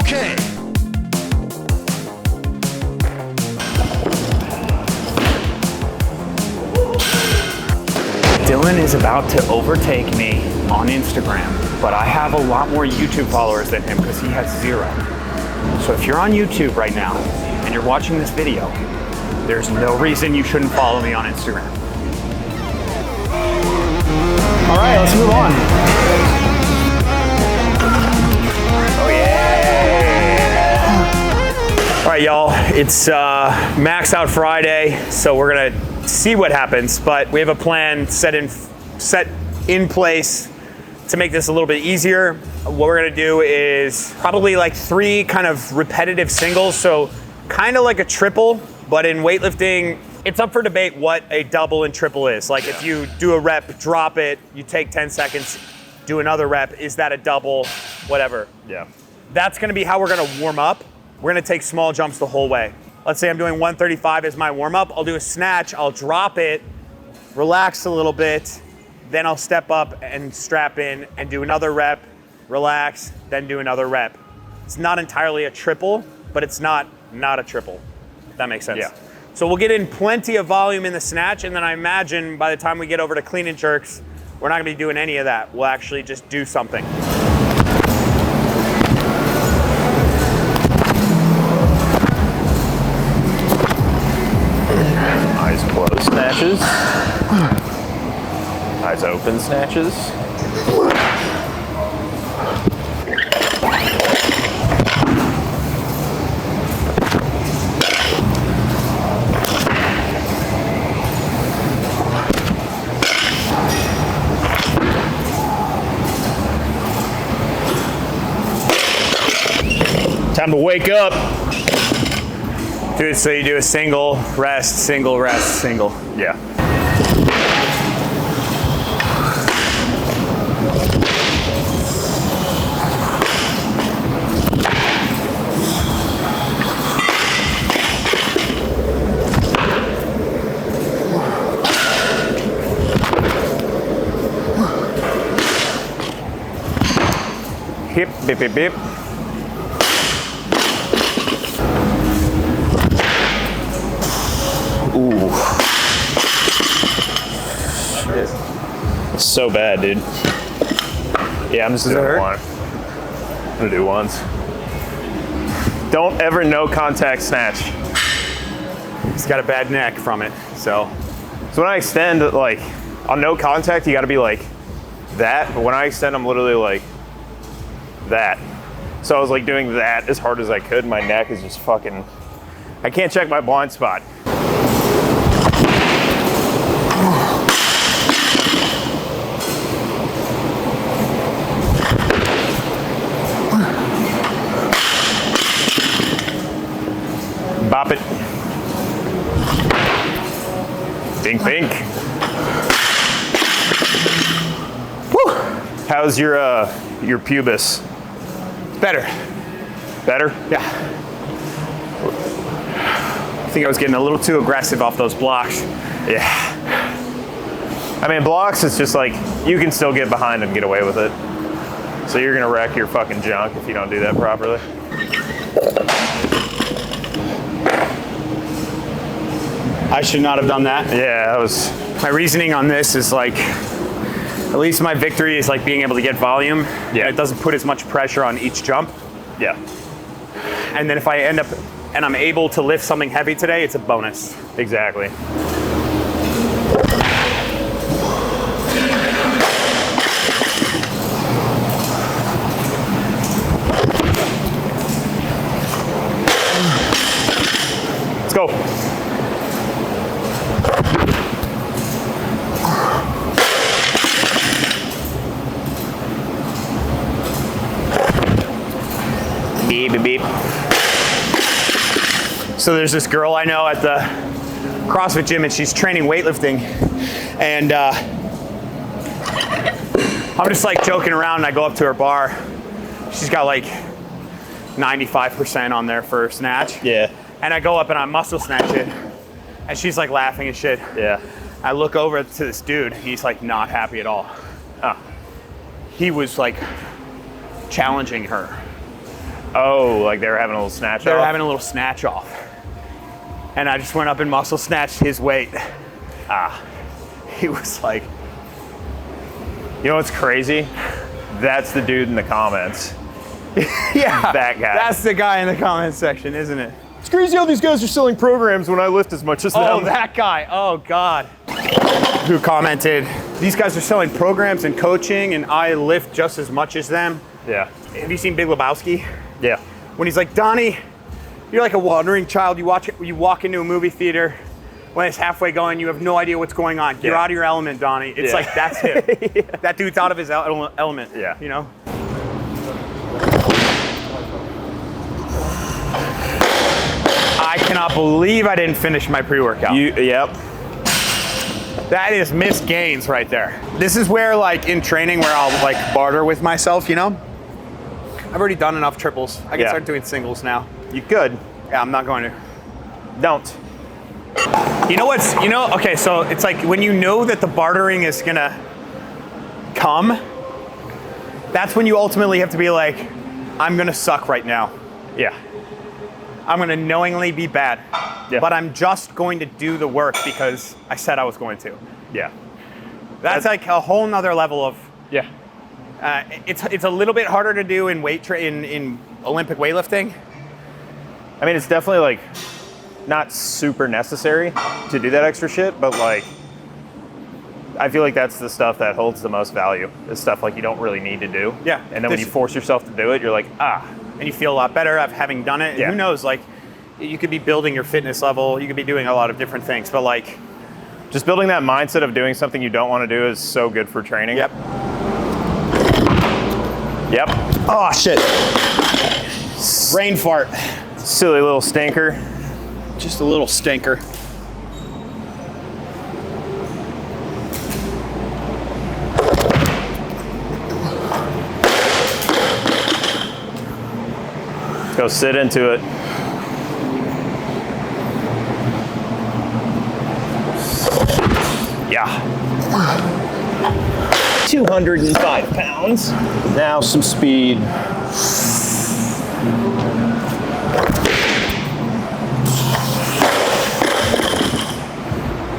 Okay. Dylan is about to overtake me on Instagram, but I have a lot more YouTube followers than him because he has 0. So if you're on YouTube right now and you're watching this video, there's no reason you shouldn't follow me on Instagram. All right, let's move on. Oh yeah! All right, y'all, it's Max Out Friday, so we're gonna see what happens, but we have a plan set in place to make this a little bit easier. What we're gonna do is probably like 3 kind of repetitive singles, so kind of like a triple, but in weightlifting, it's up for debate what a double and triple is. Like if you do a rep, drop it, you take 10 seconds, do another rep, is that a double, whatever. Yeah. That's gonna be how we're gonna warm up. We're gonna take small jumps the whole way. Let's say I'm doing 135 as my warm up. I'll do a snatch, I'll drop it, relax a little bit, then I'll step up and strap in and do another rep, relax, then do another rep. It's not entirely a triple, but it's not a triple. If that makes sense. Yeah. So we'll get in plenty of volume in the snatch, and then I imagine by the time we get over to clean and jerks, we're not gonna be doing any of that. We'll actually just do something. Eyes closed snatches. Eyes open snatches. Time to wake up. Dude, so you do a single, rest, single, rest, single. Yeah. Hip, bip, bip, bip. Ooh. Shit. It's so bad, dude. Yeah, I'm just doing one. I'm gonna do ones. Don't ever no contact snatch. He's got a bad neck from it, so. So when I extend, like, on no contact, you gotta be like that. But when I extend, I'm literally like that. So I was like doing that as hard as I could. My neck is just fucking, I can't check my blind spot. Bop it. Bink, bink. Woo. How's your pubis? Better. Better? Yeah. I think I was getting a little too aggressive off those blocks. Yeah. I mean, blocks, it's just like, you can still get behind and get away with it. So you're gonna wreck your fucking junk if you don't do that properly. I should not have done that. Yeah, that was... My reasoning on this is like, at least my victory is like being able to get volume. Yeah. It doesn't put as much pressure on each jump. Yeah. And then if I end up, and I'm able to lift something heavy today, it's a bonus. Exactly. Let's go. Beep, beep, beep. So there's this girl I know at the CrossFit gym, and she's training weightlifting, and I'm just like joking around, and I go up to her bar. She's got like 95% on there for snatch. Yeah. And I go up and I muscle snatch it, and she's like laughing and shit. Yeah. I look over to this dude, he's like not happy at all. He was like challenging her. Oh, like they were having a little snatch They were off? having a little snatch off. And I just went up and muscle snatched his weight. He was like, You know what's crazy? That's the dude in the comments. yeah, That guy. That's the guy in the comments section, isn't it? It's crazy how these guys are selling programs when I lift as much as them. Oh, that guy. Oh, God. Who commented, these guys are selling programs and coaching, and I lift just as much as them. Yeah. Have you seen Big Lebowski? Yeah. When he's like, Donnie, you're like a wandering child. You walk into a movie theater. When it's halfway going, you have no idea what's going on. You're out of your element, Donnie. It's like, that's him. That dude's out of his element. Yeah. You know? I cannot believe I didn't finish my pre-workout. Yep. That is missed gains right there. This is where, like, in training, where I'll, like, barter with myself, you know? I've already done enough triples. I can start doing singles now. You could. Yeah, I'm not going to. Don't. Okay, so it's like when you know that the bartering is gonna come, that's when you ultimately have to be like, I'm gonna suck right now. Yeah. I'm gonna knowingly be bad. Yeah. But I'm just going to do the work because I said I was going to. Yeah. That's like a whole nother level of, Yeah. it's a little bit harder to do in in Olympic weightlifting. I mean, it's definitely like not super necessary to do that extra shit, but like I feel like that's the stuff that holds the most value. It's stuff like you don't really need to do. Yeah. And then when you force yourself to do it, you're like, and you feel a lot better of having done it. And Yeah. who knows, like, you could be building your fitness level, you could be doing a lot of different things, but like, just building that mindset of doing something you don't want to do is so good for training. Yep. Yep. Oh shit. Brain fart. Silly little stinker. Just a little stinker. Go sit into it. Yeah. 205 pounds. Now some speed.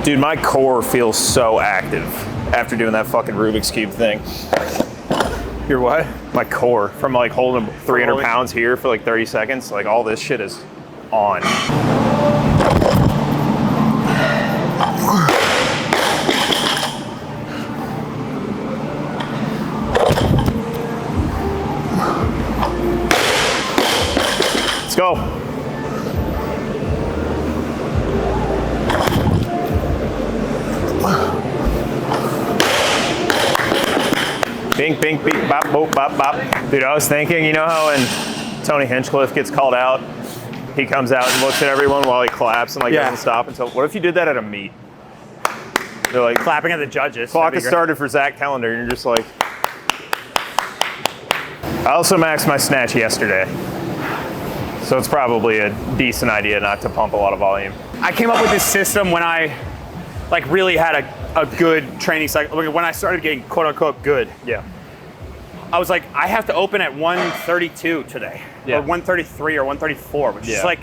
Dude, my core feels so active after doing that fucking Rubik's Cube thing. Your what? My core, from like holding 300 pounds here for like 30 seconds, like all this shit is on. Let's go. Bink, bink, bink, bop, boop, bop, bop. Dude, I was thinking, you know how when Tony Hinchcliffe gets called out, he comes out and looks at everyone while he claps and like doesn't stop until, what if you did that at a meet? They're like, Clapping at the judges. clock has started for Zack Telander, and you're just like. I also maxed my snatch yesterday, so it's probably a decent idea not to pump a lot of volume. I came up with this system when I like really had a good training cycle. When I started getting quote unquote good. Yeah. I was like, I have to open at 132 today. Yeah. Or 133 or 134, which is like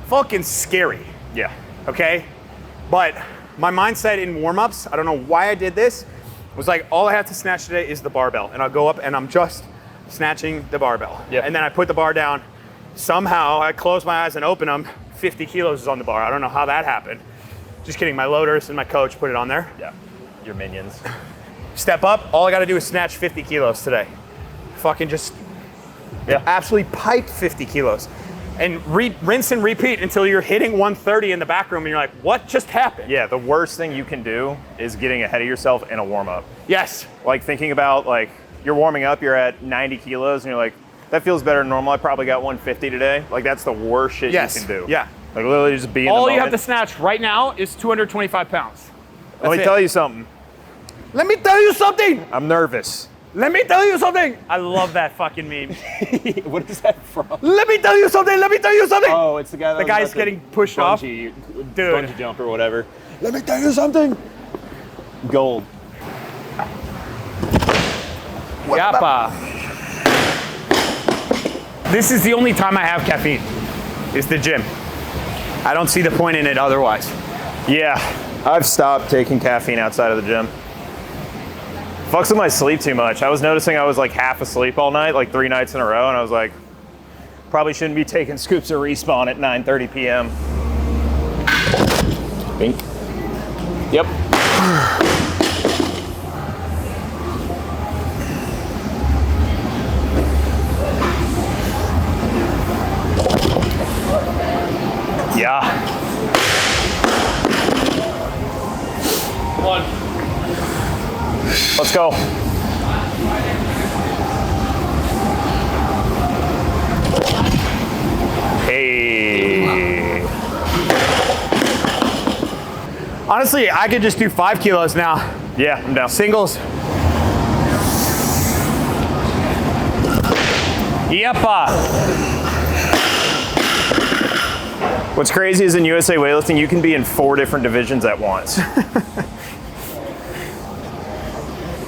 fucking scary. Yeah. Okay? But my mindset in warm-ups, I don't know why I did this, was like, all I have to snatch today is the barbell. And I'll go up and I'm just snatching the barbell. Yep. And then I put the bar down. Somehow I close my eyes and open them. 50 kilos is on the bar. I don't know how that happened. Just kidding. My loaders and my coach put it on there. Yeah. Your minions. Step up. All I got to do is snatch 50 kilos today. Fucking just absolutely pipe 50 kilos. And rinse and repeat until you're hitting 130 in the back room and you're like, what just happened? Yeah, the worst thing you can do is getting ahead of yourself in a warm-up. Like Like thinking about like, you're warming up, you're at 90 kilos and you're like, that feels better than normal. I probably got 150 today. Like that's the worst shit you can do. Yeah. Like literally just be in the All moment. you have to snatch right now is 225 pounds. Let me tell you something. Let me tell you something. I'm nervous. Let me tell you something. I love that fucking meme. What is that from? Let me tell you something. Let me tell you something. Oh, it's the guy that The was guy's about getting pushed off. Dude. Dude. Bungee jump or whatever. Let me tell you something. Gold. Yappa. This is the only time I have caffeine, is the gym. I don't see the point in it otherwise. Yeah, I've stopped taking caffeine outside of the gym. Fucks with my sleep too much. I was noticing I was like half asleep all night, like 3 nights in a row, and I was like, probably shouldn't be taking scoops of Respawn at 9:30 p.m. Bink. Yep. Yeah. Come on. Let's go. Hey. Honestly, I could just do 5 kilos now. Yeah, I'm down. Singles. Yeppa. What's crazy is in USA weightlifting, you can be in 4 different divisions at once.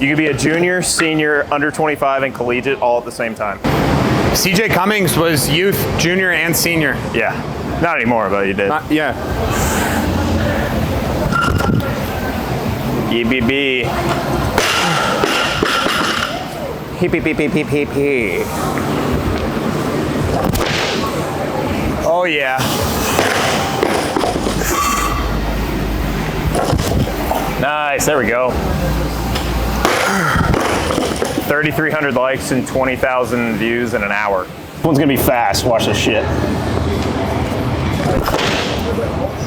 You could be a junior, senior, under 25, and collegiate all at the same time. CJ Cummings was youth, junior, and senior. Yeah, not anymore, but you did. Yeah. EBB. Hip, hip, hip, hip, hip, hip, hip. Oh, yeah. Nice, there we go. 3,300 likes and 20,000 views in an hour. This one's gonna be fast, watch this shit.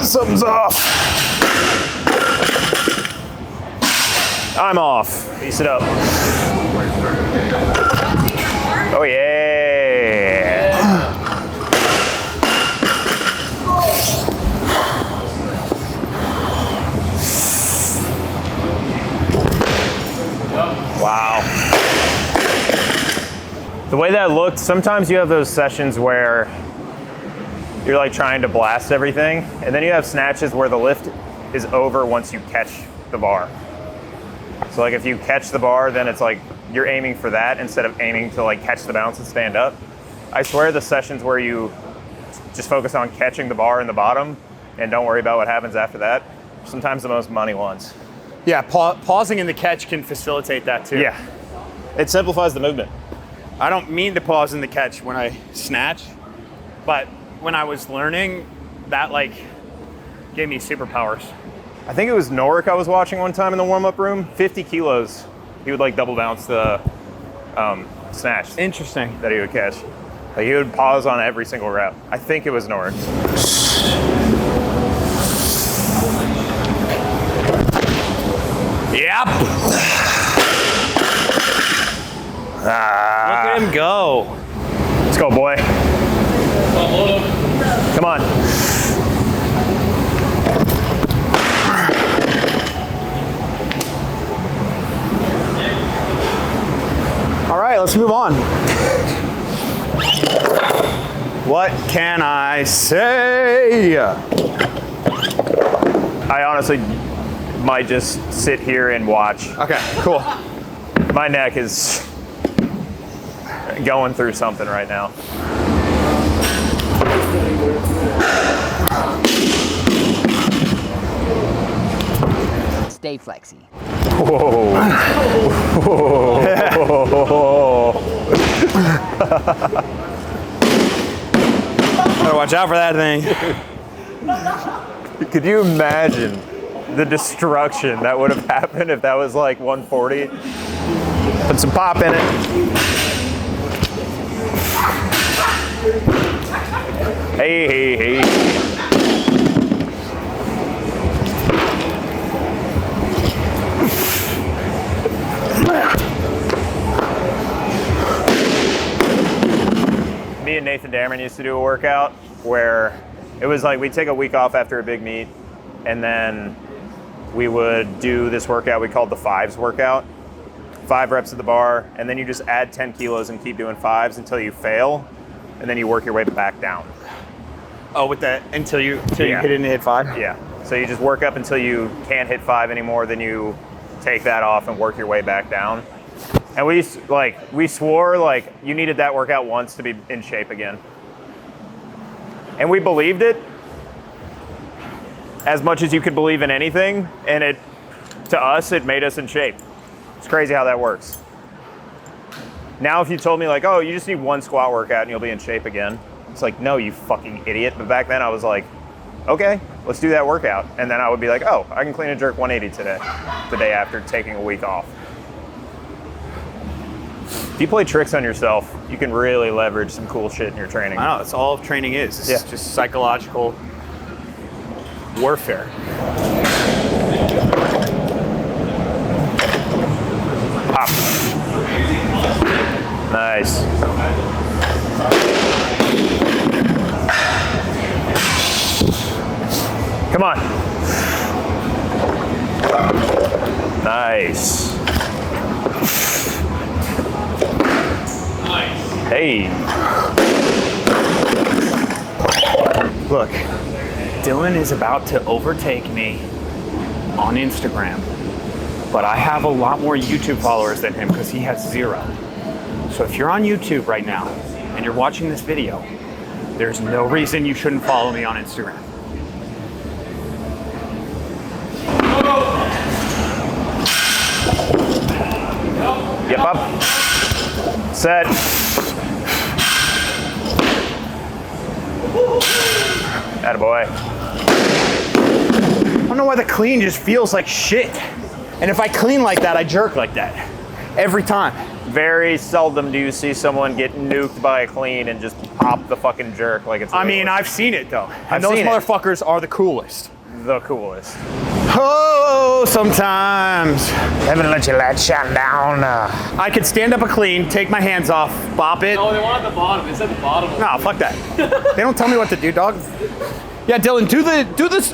Something's off. I'm off. Piece it up. Oh yeah. Wow. The way that looked, sometimes you have those sessions where you're like trying to blast everything, and then you have snatches where the lift is over once you catch the bar. So like if you catch the bar, then it's like you're aiming for that instead of aiming to like catch the bounce and stand up. I swear the sessions where you just focus on catching the bar in the bottom and don't worry about what happens after that, sometimes the most money ones. Yeah, pausing in the catch can facilitate that too. Yeah, it simplifies the movement. I don't mean to pause in the catch when I snatch, but when I was learning, that like gave me superpowers. I think it was Norik I was watching one time in the warm-up room. 50 kilos, he would like double bounce the snatch. Interesting. That he would catch. Like he would pause on every single rep. I think it was Norik. Yep. Look at him go. Let's go, boy. Come on. All right, let's move on. What can I say? I honestly might just sit here and watch. Okay, cool. My neck is going through something right now. Stay flexy. Whoa. Gotta watch out for that thing. Could you imagine the destruction that would have happened if that was like 140? Put some pop in it. Hey, hey, hey. Me and Nathan Dameron used to do a workout where it was like we'd take a week off after a big meet, and then we would do this workout we called the fives workout. 5 reps at the bar, and then you just add 10 kilos and keep doing 5s until you fail, and then you work your way back down. Oh, with that until you Yeah. hit it and hit 5? Yeah. So you just work up until you can't hit 5 anymore, then you take that off and work your way back down. And we swore like you needed that workout once to be in shape again. And we believed it as much as you could believe in anything, and to us it made us in shape. It's crazy how that works. Now if you told me like, oh, you just need one squat workout and you'll be in shape again, it's like, no, you fucking idiot. But back then I was like, okay, let's do that workout. And then I would be like, oh, I can clean and jerk 180 today, the day after taking a week off. If you play tricks on yourself, you can really leverage some cool shit in your training. I know, that's all training is. It's just psychological warfare. Pop. Nice. Come on. Nice. Hey. Look, Dylan is about to overtake me on Instagram, but I have a lot more YouTube followers than him because he has 0. So if you're on YouTube right now and you're watching this video, there's no reason you shouldn't follow me on Instagram. Yep, up. Set. Attaboy. I don't know why the clean just feels like shit. And if I clean like that, I jerk like that. Every time. Very seldom do you see someone get nuked by a clean and just pop the fucking jerk like it's. I mean, I've seen it though. And those seen it. motherfuckers are the coolest. The coolest. Oh, sometimes. Haven't let your light shine down. I could stand up a clean, take my hands off, bop it. No, they want at the bottom. It's at the bottom. No, fuck that. They don't tell me what to do, dog. Yeah, Dylan, do this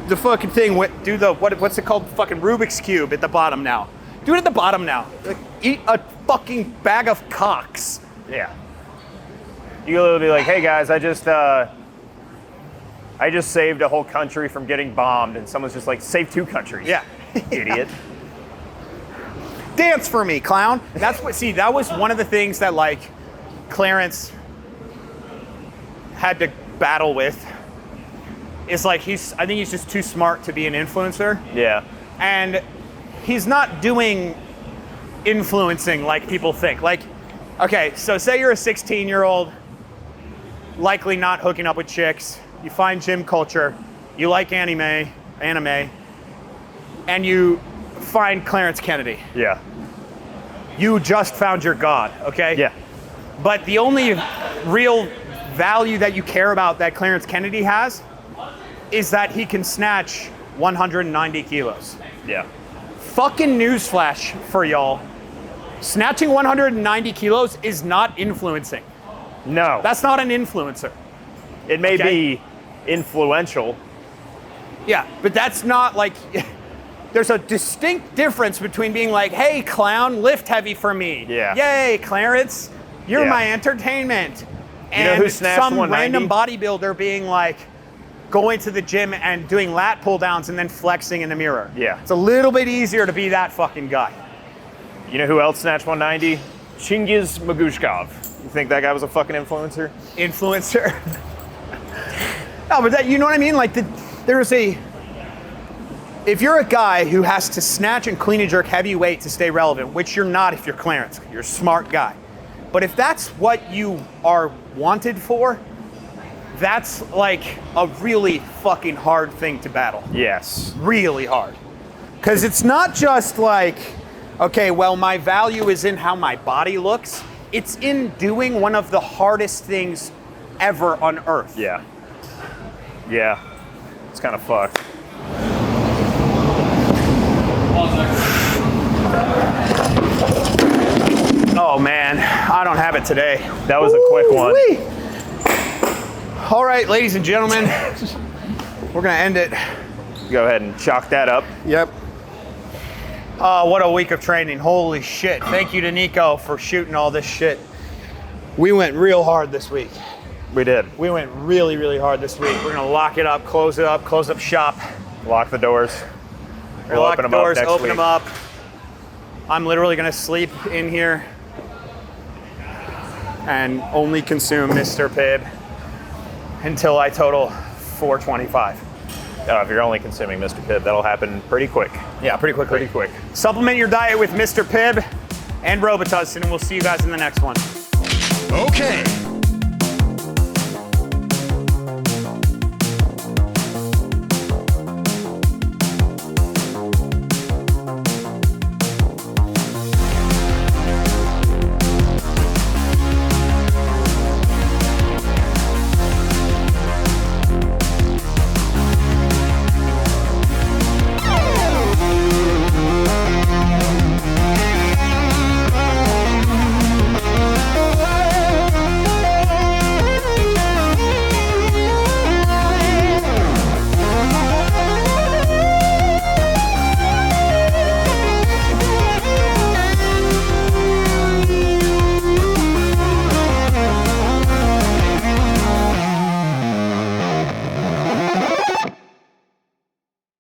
the fucking thing. Do the what's it called? Fucking Rubik's Cube at the bottom now. Do it at the bottom now. Like, eat a fucking bag of cocks. Yeah. You can literally be like, hey guys, I just saved a whole country from getting bombed, and someone's just like, save 2 countries. Yeah. Idiot. Dance for me, clown. That's what. See, that was one of the things that like Clarence had to battle with. Is like I think he's just too smart to be an influencer. Yeah. And he's not doing influencing like people think. Like, okay, so say you're a 16-year-old, likely not hooking up with chicks. You find gym culture, you like anime, and you find Clarence Kennedy. Yeah. You just found your god, okay? Yeah. But the only real value that you care about that Clarence Kennedy has is that he can snatch 190 kilos. Yeah. Fucking newsflash for y'all. Snatching 190 kilos is not influencing. No. That's not an influencer. It may Okay. be influential. Yeah, but that's not like, there's a distinct difference between being like, hey, clown, lift heavy for me. Yeah. Yay, Clarence, you're Yeah. my entertainment. You know And who snatched some 190? random bodybuilder being like, going to the gym and doing lat pull downs and then flexing in the mirror. Yeah. It's a little bit easier to be that fucking guy. You know who else snatched 190? Chingiz Magushkov. You think that guy was a fucking influencer? Influencer. No, but that, you know what I mean? Like, if you're a guy who has to snatch and clean and jerk heavy weight to stay relevant, which you're not if you're Clarence, you're a smart guy. But if that's what you are wanted for, that's like a really fucking hard thing to battle. Yes. Really hard. Because it's not just like, okay, well, my value is in how my body looks. It's in doing one of the hardest things ever on earth. Yeah. Yeah. It's kind of fucked. Oh man, I don't have it today. That was a quick one. Woo-wee. All right, ladies and gentlemen, we're gonna end it. Go ahead and chalk that up. Yep. What a week of training. Holy shit. Thank you to Nico for shooting all this shit. We went real hard this week. We did. We went really, really hard this week. We're gonna lock it up, close up shop. Lock the doors. We'll lock the doors, open them up. I'm literally gonna sleep in here and only consume Mr. Pibb until I total 425. If you're only consuming Mr. Pibb, that'll happen pretty quick. Yeah, pretty quickly. Pretty quick. Supplement your diet with Mr. Pibb and Robitussin, and we'll see you guys in the next one. Okay,